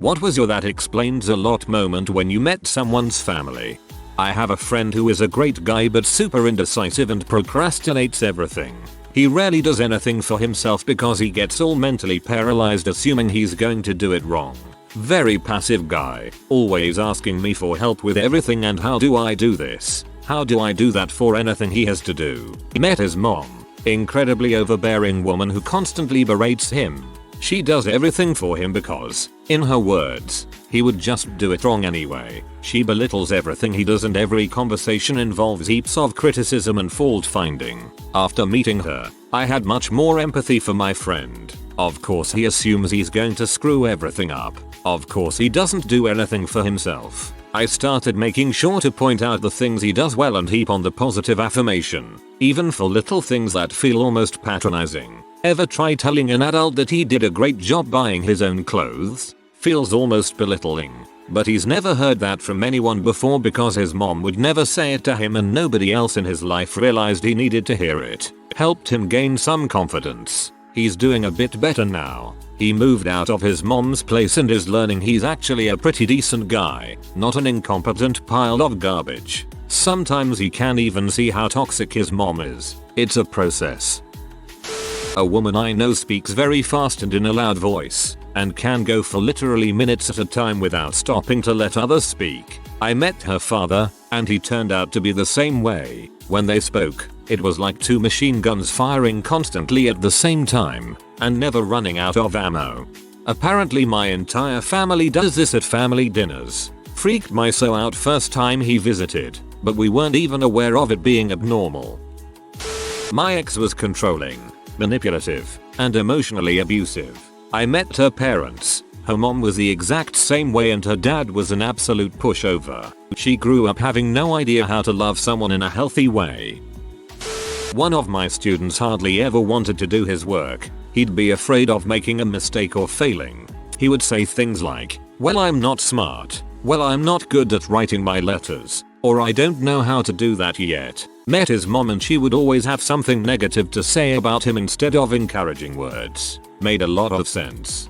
What was your "that explains a lot" moment when you met someone's family? I have a friend who is a great guy but super indecisive and procrastinates everything. He rarely does anything for himself because he gets all mentally paralyzed assuming he's going to do it wrong. Very passive guy, always asking me for help with everything and how do I do this? How do I do that for anything he has to do? Met his mom, incredibly overbearing woman who constantly berates him. She does everything for him because, in her words, he would just do it wrong anyway. She belittles everything he does and every conversation involves heaps of criticism and fault finding. After meeting her, I had much more empathy for my friend. Of course he assumes he's going to screw everything up. Of course he doesn't do anything for himself. I started making sure to point out the things he does well and heap on the positive affirmation, even for little things that feel almost patronizing. Ever try telling an adult that he did a great job buying his own clothes? Feels almost belittling. But he's never heard that from anyone before because his mom would never say it to him and nobody else in his life realized he needed to hear it. Helped him gain some confidence. He's doing a bit better now. He moved out of his mom's place and is learning he's actually a pretty decent guy, not an incompetent pile of garbage. Sometimes he can't even see how toxic his mom is. It's a process. A woman I know speaks very fast and in a loud voice, and can go for literally minutes at a time without stopping to let others speak. I met her father, and he turned out to be the same way. When they spoke, it was like two machine guns firing constantly at the same time, and never running out of ammo. Apparently my entire family does this at family dinners. Freaked my so out first time he visited, but we weren't even aware of it being abnormal. My ex was controlling, manipulative, and emotionally abusive. I met her parents. Her mom was the exact same way and her dad was an absolute pushover. She grew up having no idea how to love someone in a healthy way. One of my students hardly ever wanted to do his work. He'd be afraid of making a mistake or failing. He would say things like, "Well, I'm not smart. Well, I'm not good at writing my letters. Or I don't know how to do that yet." Met his mom and she would always have something negative to say about him instead of encouraging words. Made a lot of sense.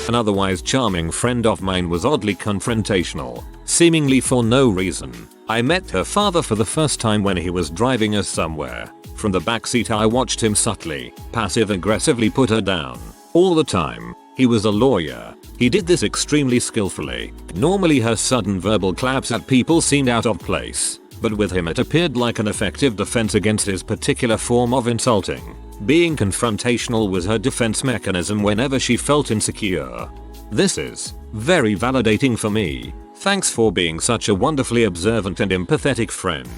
An otherwise charming friend of mine was oddly confrontational, seemingly for no reason. I met her father for the first time when he was driving us somewhere. From the backseat I watched him subtly, passive-aggressively put her down. All the time. He was a lawyer. He did this extremely skillfully. Normally her sudden verbal claps at people seemed out of place. But with him it appeared like an effective defense against his particular form of insulting. Being confrontational was her defense mechanism whenever she felt insecure. This is very validating for me. Thanks for being such a wonderfully observant and empathetic friend.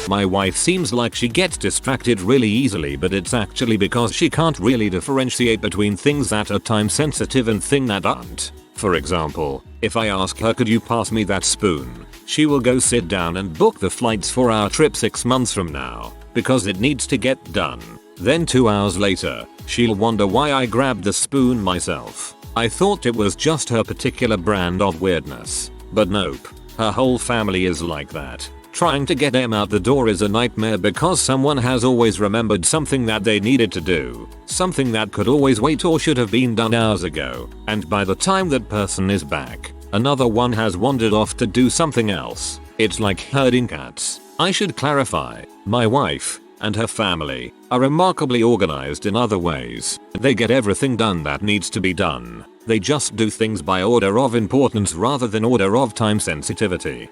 My wife seems like she gets distracted really easily, but it's actually because she can't really differentiate between things that are time sensitive and things that aren't. For example, if I ask her, "Could you pass me that spoon?" she will go sit down and book the flights for our trip 6 months from now, because it needs to get done. Then 2 hours later, she'll wonder why I grabbed the spoon myself. I thought it was just her particular brand of weirdness. But nope. Her whole family is like that. Trying to get them out the door is a nightmare because someone has always remembered something that they needed to do. Something that could always wait or should have been done hours ago. And by the time that person is back, another one has wandered off to do something else. It's like herding cats. I should clarify, my wife and her family are remarkably organized in other ways. They get everything done that needs to be done. They just do things by order of importance rather than order of time sensitivity.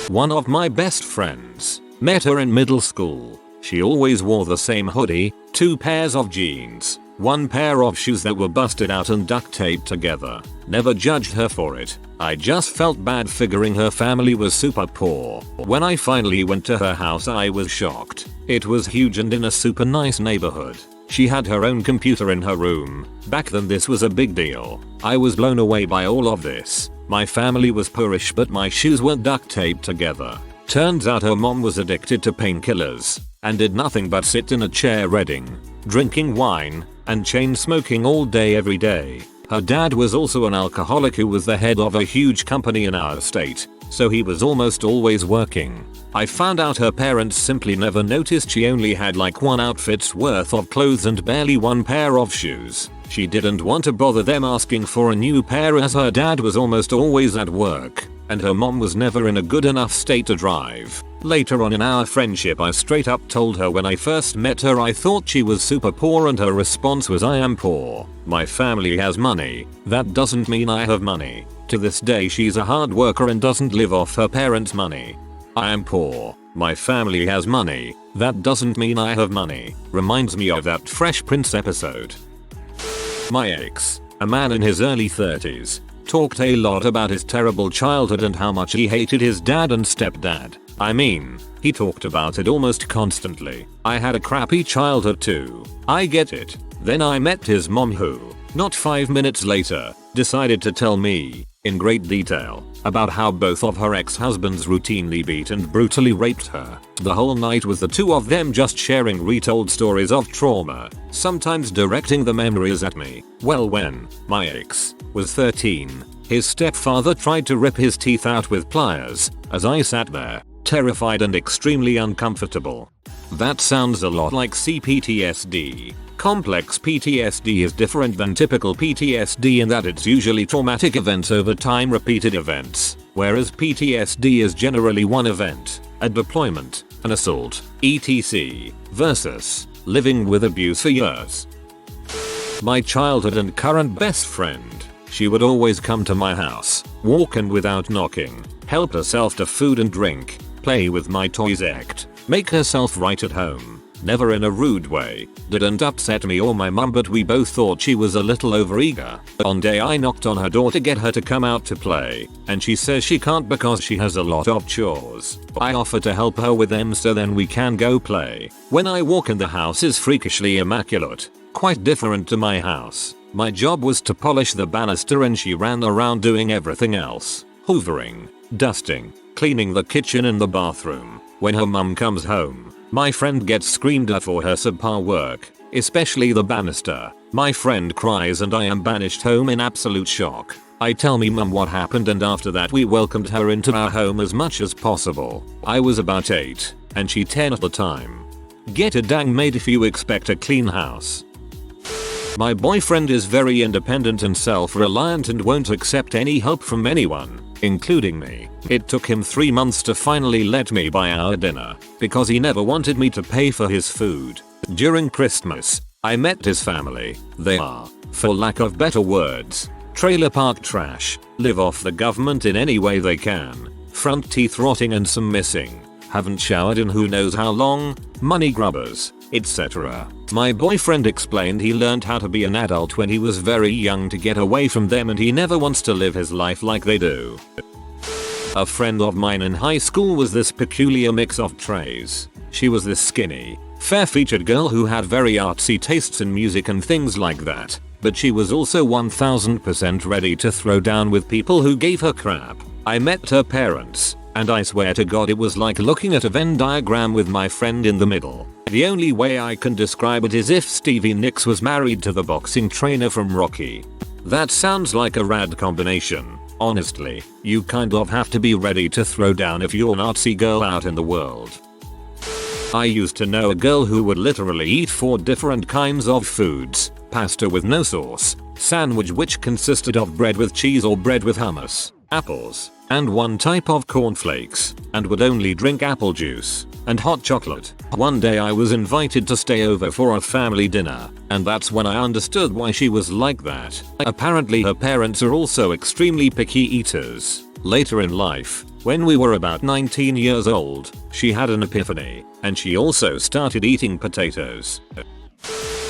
One of my best friends. Met her in middle school. She always wore the same hoodie, 2 pairs of jeans, 1 pair of shoes that were busted out and duct taped together. Never judged her for it. I just felt bad figuring her family was super poor. When I finally went to her house I was shocked. It was huge and in a super nice neighborhood. She had her own computer in her room. Back then this was a big deal. I was blown away by all of this. My family was poorish but my shoes were duct taped together. Turns out her mom was addicted to painkillers and did nothing but sit in a chair reading, drinking wine, and chain smoking all day every day. Her dad was also an alcoholic who was the head of a huge company in our state, so he was almost always working. I found out her parents simply never noticed she only had like 1 outfit's worth of clothes and barely 1 pair of shoes. She didn't want to bother them asking for a new pair as her dad was almost always at work, and her mom was never in a good enough state to drive. Later on in our friendship, I straight up told her when I first met her I thought she was super poor, and her response was, "I am poor. My family has money. That doesn't mean I have money." To this day she's a hard worker and doesn't live off her parents' money. "I am poor. My family has money. That doesn't mean I have money." Reminds me of that Fresh Prince episode. My ex, a man in his early 30s, talked a lot about his terrible childhood and how much he hated his dad and stepdad. I mean, he talked about it almost constantly. I had a crappy childhood too. I get it. Then I met his mom who, not 5 minutes later, decided to tell me, in great detail, about how both of her ex-husbands routinely beat and brutally raped her. The whole night with the two of them just sharing retold stories of trauma, sometimes directing the memories at me. Well, when my ex was 13, his stepfather tried to rip his teeth out with pliers, as I sat there, terrified and extremely uncomfortable. That sounds a lot like CPTSD. Complex PTSD is different than typical PTSD in that it's usually traumatic events over time, repeated events, whereas PTSD is generally one event, a deployment, an assault, etc., versus living with abuse for years. My childhood and current best friend. She would always come to my house, walk in without knocking, help herself to food and drink, play with my toys, act, make herself right at home. Never in a rude way. Didn't upset me or my mum, but we both thought she was a little overeager. One day I knocked on her door to get her to come out to play, and she says she can't because she has a lot of chores. I offer to help her with them so then we can go play. When I walk in, the house is freakishly immaculate, quite different to my house. My job was to polish the banister and she ran around doing everything else. Hoovering, dusting, cleaning the kitchen and the bathroom. When her mum comes home, my friend gets screamed at for her subpar work, especially the banister. My friend cries and I am banished home in absolute shock. I tell me mum what happened, and after that we welcomed her into our home as much as possible. I was about 8 and she 10 at the time. Get a dang maid if you expect a clean house. My boyfriend is very independent and self-reliant and won't accept any help from anyone, including me. It took him 3 months to finally let me buy our dinner, because he never wanted me to pay for his food. During Christmas, I met his family. They are, for lack of better words, trailer park trash, live off the government in any way they can, front teeth rotting and some missing, haven't showered in who knows how long, money grubbers, etc. My boyfriend explained he learned how to be an adult when he was very young to get away from them, and he never wants to live his life like they do. A friend of mine in high school was this peculiar mix of traits. She was this skinny, fair-featured girl who had very artsy tastes in music and things like that, but she was also 1000% ready to throw down with people who gave her crap. I met her parents, and I swear to God it was like looking at a Venn diagram with my friend in the middle. The only way I can describe it is if Stevie Nicks was married to the boxing trainer from Rocky. That sounds like a rad combination. Honestly, you kind of have to be ready to throw down if you're an artsy girl out in the world. I used to know a girl who would literally eat 4 different kinds of foods: pasta with no sauce, sandwich which consisted of bread with cheese or bread with hummus, apples, and one type of cornflakes, and would only drink apple juice and hot chocolate. One day I was invited to stay over for a family dinner, and that's when I understood why she was like that. Apparently her parents are also extremely picky eaters. Later in life, when we were about 19 years old, she had an epiphany, and she also started eating potatoes.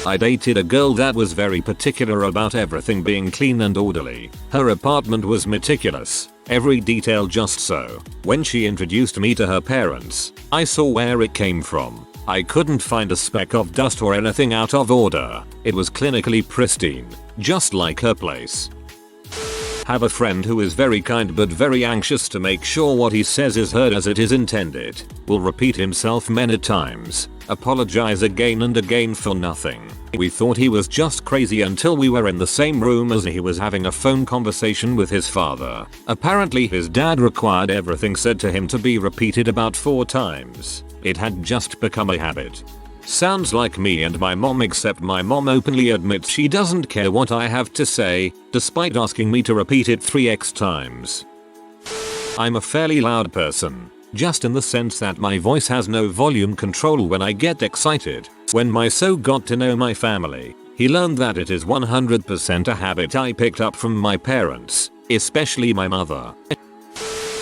I dated a girl that was very particular about everything being clean and orderly. Her apartment was meticulous, every detail just so. When she introduced me to her parents, I saw where it came from. I couldn't find a speck of dust or anything out of order. It was clinically pristine, just like her place. Have a friend who is very kind but very anxious to make sure what he says is heard as it is intended. Will repeat himself many times. Apologize again and again for nothing. We thought he was just crazy until we were in the same room as he was having a phone conversation with his father. Apparently his dad required everything said to him to be repeated about 4 times. It had just become a habit. Sounds like me and my mom, except my mom openly admits she doesn't care what I have to say, despite asking me to repeat it 3x times. I'm a fairly loud person, just in the sense that my voice has no volume control when I get excited. When my son got to know my family, he learned that it is 100% a habit I picked up from my parents, especially my mother.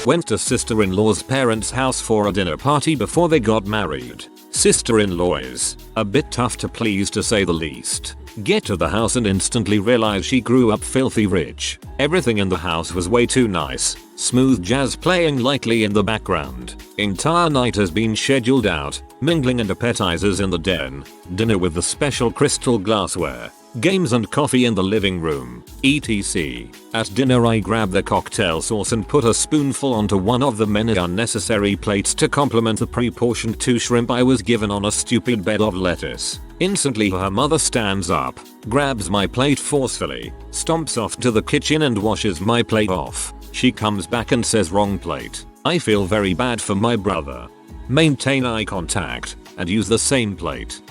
Went to sister-in-law's parents' house for a dinner party before they got married. Sister-in-law is a bit tough to please, to say the least. Get to the house and instantly realize she grew up filthy rich. Everything in the house was way too nice. Smooth jazz playing lightly in the background. Entire night has been scheduled out. Mingling and appetizers in the den. Dinner with the special crystal glassware. Games and coffee in the living room, etc. At dinner I grabbed the cocktail sauce and put a spoonful onto one of the many unnecessary plates to complement the pre-portioned 2 shrimp I was given on a stupid bed of lettuce. Instantly her mother stands up, grabs my plate forcefully, stomps off to the kitchen and washes my plate off. She comes back and says, "Wrong plate." I feel very bad for my brother. Maintain eye contact and use the same plate.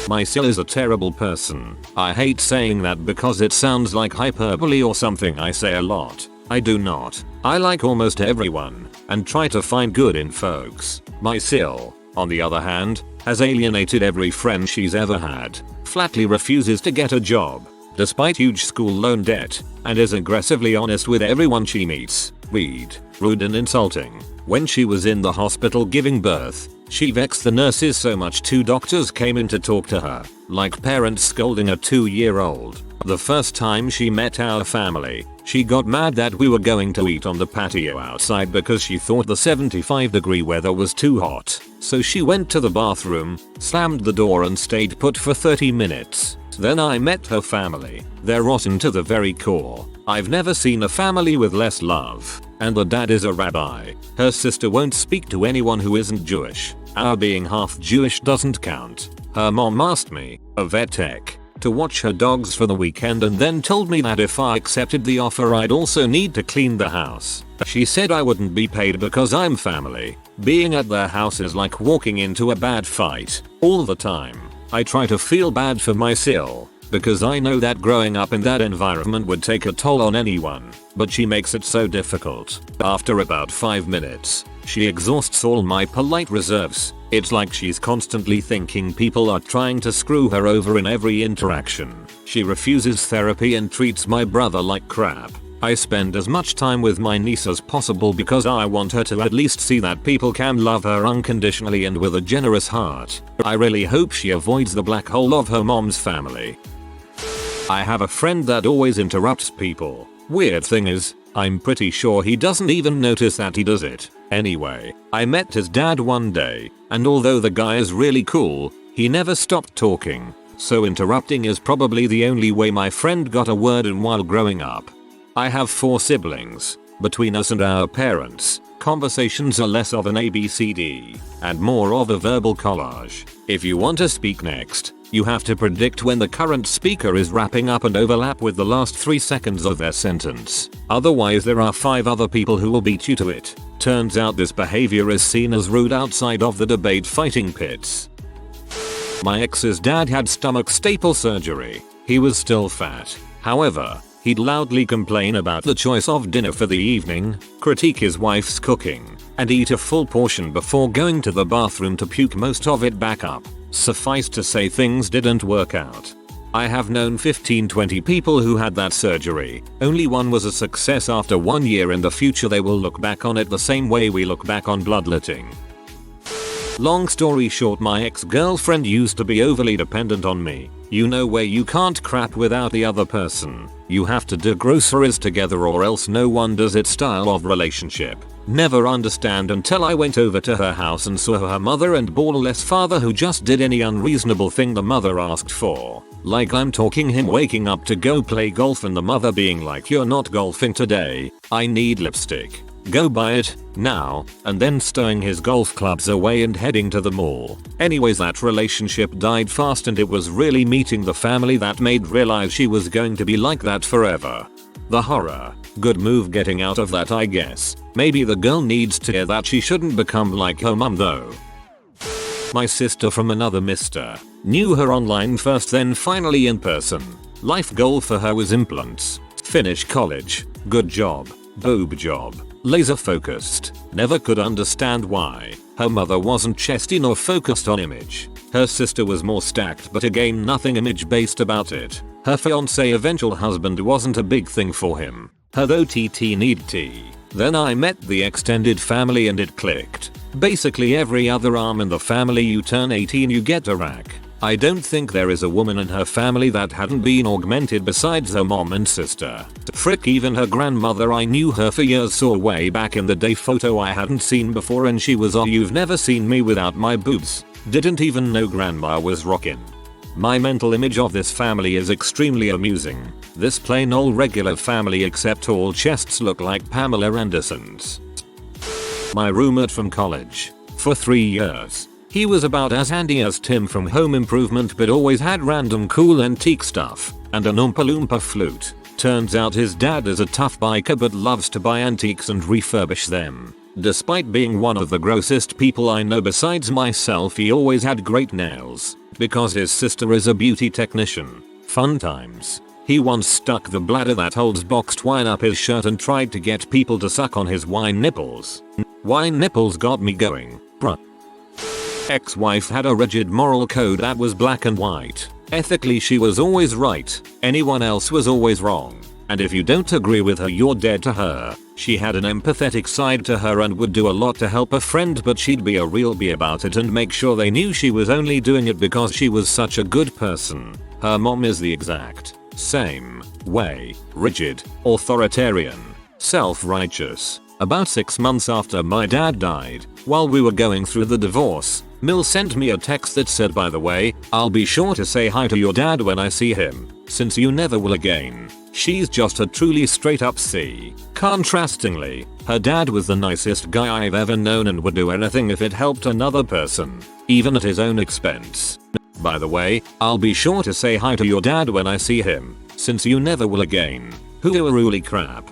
My sil is a terrible person. I hate saying that because it sounds like hyperbole or something I say a lot. I do not. I like almost everyone and try to find good in folks. My sil, on the other hand, has alienated every friend she's ever had, flatly refuses to get a job, despite huge school loan debt, and is aggressively honest with everyone she meets. Read, rude and insulting. When she was in the hospital giving birth, she vexed the nurses so much 2 doctors came in to talk to her, like parents scolding a 2-year-old. The first time she met our family, she got mad that we were going to eat on the patio outside because she thought the 75-degree weather was too hot. So she went to the bathroom, slammed the door and stayed put for 30 minutes. Then I met her family. They're rotten to the very core. I've never seen a family with less love. And the dad is a rabbi. Her sister won't speak to anyone who isn't Jewish. Our being half Jewish doesn't count. Her mom asked me, a vet tech, to watch her dogs for the weekend and then told me that if I accepted the offer I'd also need to clean the house. She said I wouldn't be paid because I'm family. Being at their house is like walking into a bad fight. All the time. I try to feel bad for my sil, because I know that growing up in that environment would take a toll on anyone, but she makes it so difficult. After about 5 minutes, she exhausts all my polite reserves. It's like she's constantly thinking people are trying to screw her over in every interaction. She refuses therapy and treats my brother like crap. I spend as much time with my niece as possible because I want her to at least see that people can love her unconditionally and with a generous heart. I really hope she avoids the black hole of her mom's family. I have a friend that always interrupts people. Weird thing is, I'm pretty sure he doesn't even notice that he does it. Anyway, I met his dad one day, and although the guy is really cool, he never stopped talking. So interrupting is probably the only way my friend got a word in while growing up. I have 4 siblings. Between us and our parents, conversations are less of an ABCD and more of a verbal collage. If you want to speak next, you have to predict when the current speaker is wrapping up and overlap with the last 3 seconds of their sentence. Otherwise there are 5 other people who will beat you to it. Turns out this behavior is seen as rude outside of the debate fighting pits. My ex's dad had stomach staple surgery. He was still fat. However, he'd loudly complain about the choice of dinner for the evening, critique his wife's cooking, and eat a full portion before going to the bathroom to puke most of it back up. Suffice to say things didn't work out. I have known 15-20 people who had that surgery. Only one was a success. After 1 year in the future they will look back on it the same way we look back on bloodletting. Long story short, my ex-girlfriend used to be overly dependent on me. You know, where you can't crap without the other person. You have to do groceries together or else no one does it style of relationship. Never understand until I went over to her house and saw her mother and ballless father who just did any unreasonable thing the mother asked for. Like I'm talking him waking up to go play golf and the mother being like, "You're not golfing today, I need lipstick. Go buy it, now," and then stowing his golf clubs away and heading to the mall. Anyways, that relationship died fast and it was really meeting the family that made realize she was going to be like that forever. The horror. Good move getting out of that, I guess. Maybe the girl needs to hear that she shouldn't become like her mum though. My sister from another mister. Knew her online first, then finally in person. Life goal for her was implants. Finish college. Good job. Boob job. Laser focused. Never could understand why. Her mother wasn't chesty nor focused on image. Her sister was more stacked, but again nothing image based about it. Her fiancé eventual husband wasn't a big thing for him. Her though TT need tea. Then I met the extended family and it clicked. Basically every other arm in the family, you turn 18 you get a rack. I don't think there is a woman in her family that hadn't been augmented besides her mom and sister. Frick, even her grandmother, I knew her for years, saw way back in the day photo I hadn't seen before and she was, oh you've never seen me without my boobs. Didn't even know grandma was rockin'. My mental image of this family is extremely amusing. This plain old regular family except all chests look like Pamela Anderson's. My roommate from college. For 3 years. He was about as handy as Tim from Home Improvement, but always had random cool antique stuff and an Oompa Loompa flute. Turns out his dad is a tough biker but loves to buy antiques and refurbish them. Despite being one of the grossest people I know besides myself, he always had great nails because his sister is a beauty technician. Fun times. He once stuck the bladder that holds boxed wine up his shirt and tried to get people to suck on his wine nipples. Wine nipples got me going, bruh. Ex-wife had a rigid moral code that was black and white. Ethically she was always right, anyone else was always wrong. And if you don't agree with her you're dead to her. She had an empathetic side to her and would do a lot to help a friend, but she'd be a real bee about it and make sure they knew she was only doing it because she was such a good person. Her mom is the exact same way. Rigid, authoritarian, self-righteous. About 6 months after my dad died, while we were going through the divorce, Mill sent me a text that said, by the way, I'll be sure to say hi to your dad when I see him, since you never will again. She's just a truly straight up C. Contrastingly, her dad was the nicest guy I've ever known and would do anything if it helped another person, even at his own expense. By the way, I'll be sure to say hi to your dad when I see him, since you never will again. Hooey crap.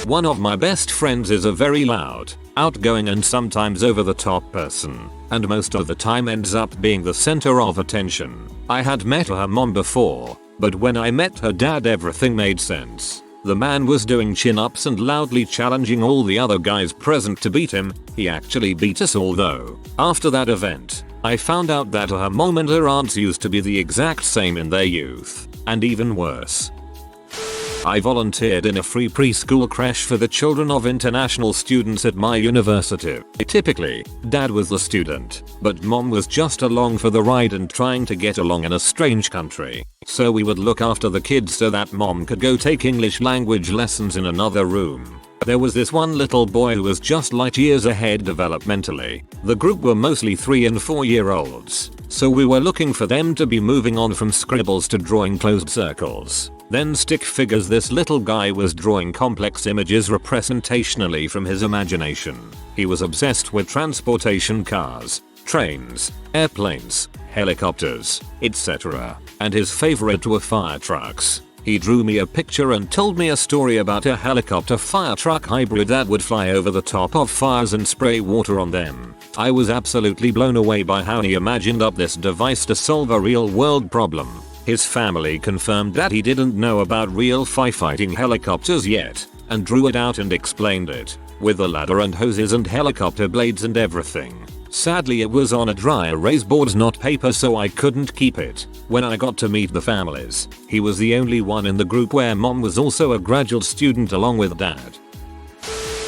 One of my best friends is a very loud, outgoing and sometimes over the top person, and most of the time ends up being the center of attention. I had met her mom before, but when I met her dad everything made sense. The man was doing chin-ups and loudly challenging all the other guys present to beat him. He actually beat us all though. After that event, I found out that her mom and her aunts used to be the exact same in their youth, and even worse. I volunteered in a free preschool creche for the children of international students at my university. Typically, dad was the student, but mom was just along for the ride and trying to get along in a strange country. So we would look after the kids so that mom could go take English language lessons in another room. There was this one little boy who was just light years ahead developmentally. The group were mostly 3 and 4 year olds, so we were looking for them to be moving on from scribbles to drawing closed circles, then stick figures. This little guy was drawing complex images representationally from his imagination. He was obsessed with transportation, cars, trains, airplanes, helicopters, etc. And his favorite were fire trucks. He drew me a picture and told me a story about a helicopter fire truck hybrid that would fly over the top of fires and spray water on them. I was absolutely blown away by how he imagined up this device to solve a real world problem. His family confirmed that he didn't know about real firefighting helicopters yet, and drew it out and explained it, with a ladder and hoses and helicopter blades and everything. Sadly it was on a dry erase board, not paper, so I couldn't keep it. When I got to meet the families, he was the only one in the group where mom was also a graduate student along with dad.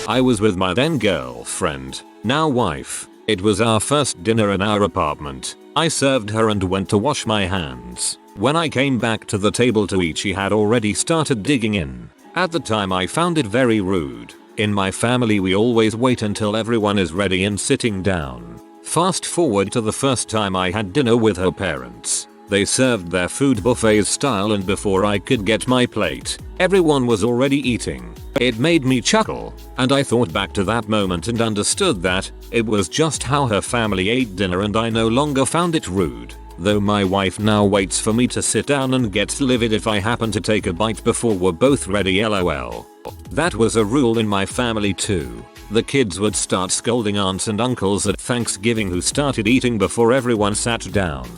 I was with my then girlfriend, now wife. It was our first dinner in our apartment. I served her and went to wash my hands. When I came back to the table to eat, she had already started digging in. At the time I found it very rude. In my family we always wait until everyone is ready and sitting down. Fast forward to the first time I had dinner with her parents. They served their food buffet style, and before I could get my plate, everyone was already eating. It made me chuckle, and I thought back to that moment and understood that it was just how her family ate dinner, and I no longer found it rude. Though my wife now waits for me to sit down and gets livid if I happen to take a bite before we're both ready, lol. That was a rule in my family too. The kids would start scolding aunts and uncles at Thanksgiving who started eating before everyone sat down.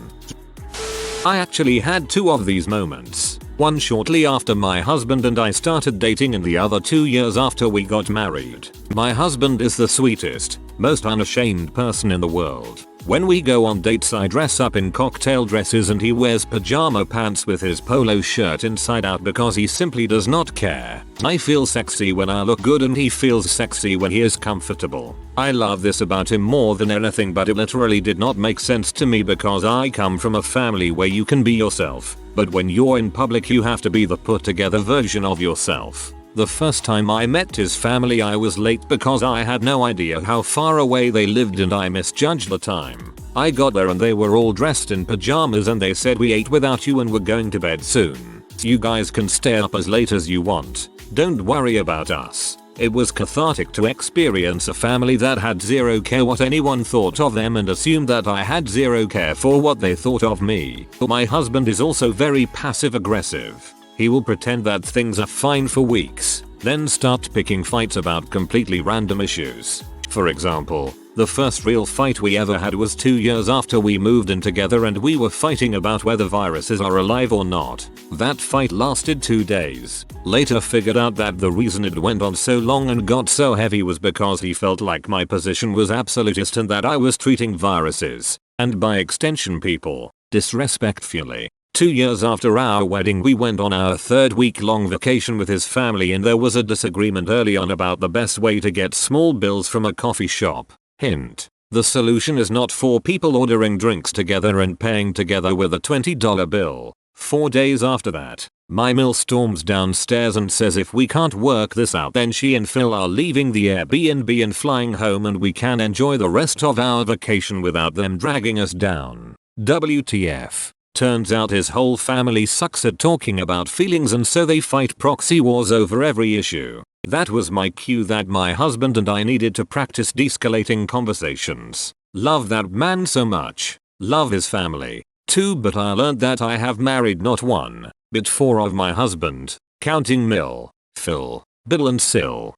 I actually had 2 of these moments. One shortly after my husband and I started dating and the other 2 years after we got married. My husband is the sweetest, most unashamed person in the world. When we go on dates I dress up in cocktail dresses and he wears pajama pants with his polo shirt inside out because he simply does not care. I feel sexy when I look good and he feels sexy when he is comfortable. I love this about him more than anything, but it literally did not make sense to me because I come from a family where you can be yourself, but when you're in public you have to be the put together version of yourself. The first time I met his family I was late because I had no idea how far away they lived and I misjudged the time. I got there and they were all dressed in pajamas and they said we ate without you and we're going to bed soon. You guys can stay up as late as you want. Don't worry about us. It was cathartic to experience a family that had zero care what anyone thought of them and assumed that I had zero care for what they thought of me. My husband is also very passive aggressive. He will pretend that things are fine for weeks, then start picking fights about completely random issues. For example, the first real fight we ever had was 2 years after we moved in together and we were fighting about whether viruses are alive or not. That fight lasted 2 days. Later figured out that the reason it went on so long and got so heavy was because he felt like my position was absolutist and that I was treating viruses, and by extension people, disrespectfully. 2 years after our wedding we went on our 3rd week-long vacation with his family and there was a disagreement early on about the best way to get small bills from a coffee shop. Hint: the solution is not 4 people ordering drinks together and paying together with a $20 bill. 4 days after that, my Mill storms downstairs and says if we can't work this out then she and Phil are leaving the Airbnb and flying home and we can enjoy the rest of our vacation without them dragging us down. WTF. Turns out his whole family sucks at talking about feelings and so they fight proxy wars over every issue. That was my cue that my husband and I needed to practice de-escalating conversations. Love that man so much. Love his family too, but I learned that I have married not 1, but 4 of my husband, counting Mill, Phil, Bill and Sil.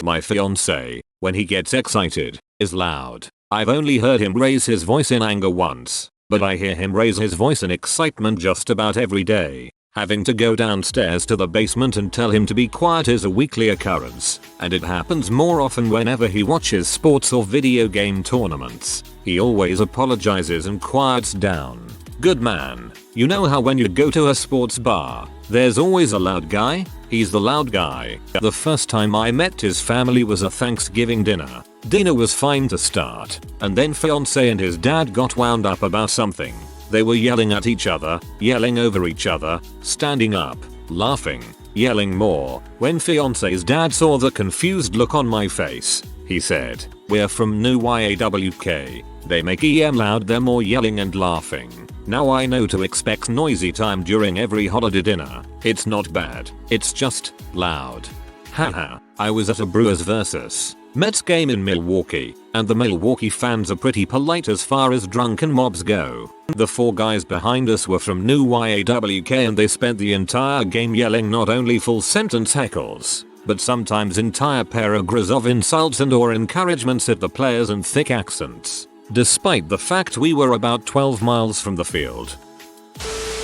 My fiance, when he gets excited, is loud. I've only heard him raise his voice in anger once, but I hear him raise his voice in excitement just about every day. Having to go downstairs to the basement and tell him to be quiet is a weekly occurrence, and it happens more often whenever he watches sports or video game tournaments. He always apologizes and quiets down. Good man. You know how when you go to a sports bar, there's always a loud guy? He's the loud guy. The first time I met his family was a Thanksgiving dinner. Dinner was fine to start, and then fiance and his dad got wound up about something. They were yelling at each other, yelling over each other, standing up, laughing, yelling more. When fiance's dad saw the confused look on my face, he said, "We're from New YAWK. They make EM loud, they're more yelling and laughing." Now I know to expect noisy time during every holiday dinner. It's not bad, it's just loud. Haha. I was at a Brewers vs. Mets game in Milwaukee, and the Milwaukee fans are pretty polite as far as drunken mobs go. The 4 guys behind us were from New YAWK and they spent the entire game yelling not only full sentence heckles, but sometimes entire paragraphs of insults and or encouragements at the players in thick accents, despite the fact we were about 12 miles from the field.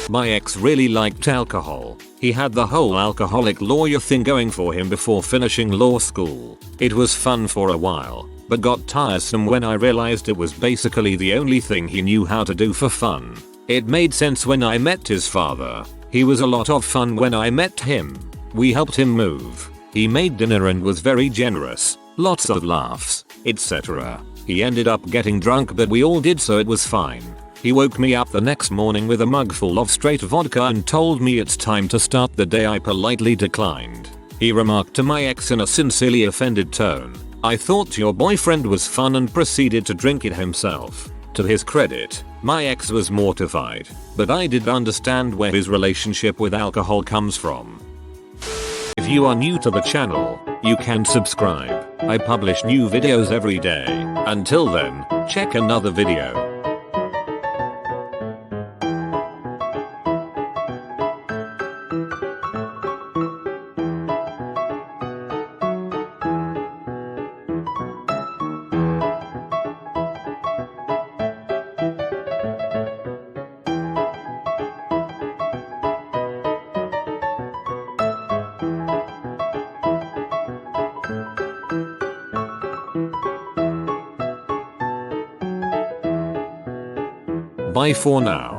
My ex really liked alcohol. He had the whole alcoholic lawyer thing going for him before finishing law school. It was fun for a while, but got tiresome when I realized it was basically the only thing he knew how to do for fun. It made sense when I met his father. He was a lot of fun when I met him. We helped him move. He made dinner and was very generous. Lots of laughs, etc. He ended up getting drunk but we all did so it was fine. He woke me up the next morning with a mug full of straight vodka and told me it's time to start the day. I politely declined. He remarked to my ex in a sincerely offended tone, "I thought your boyfriend was fun," and proceeded to drink it himself. To his credit, my ex was mortified, but I did understand where his relationship with alcohol comes from. If you are new to the channel, you can subscribe. I publish new videos every day. Until then, check another video. Bye for now.